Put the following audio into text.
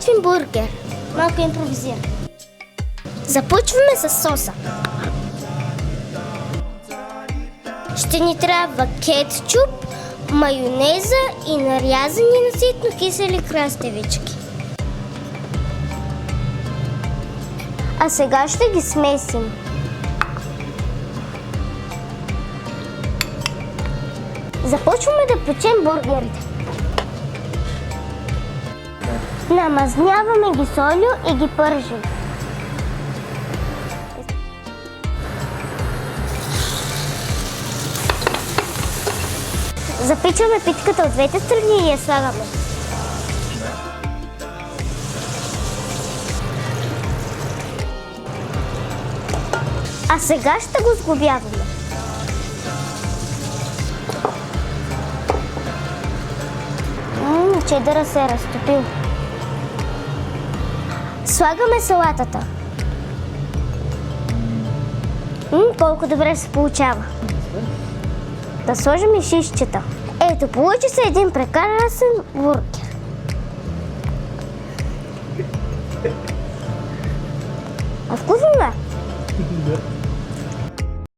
готвим бургер. Малко импровизирам. Започваме с соса. Ще ни трябва кетчуп, майонеза и нарязани на ситно кисели краставички. А сега ще ги смесим. Започваме да печем бургерите. Намазняваме ги с олио и ги пържим. Запичваме питката от двете страни и я слагаме. А сега ще го сглобяваме. Чедъра се е разтопил. Слагаме салатата. Колко добре се получава. Да сложим и шишчета. Ето, получи се един прекрасен бургер.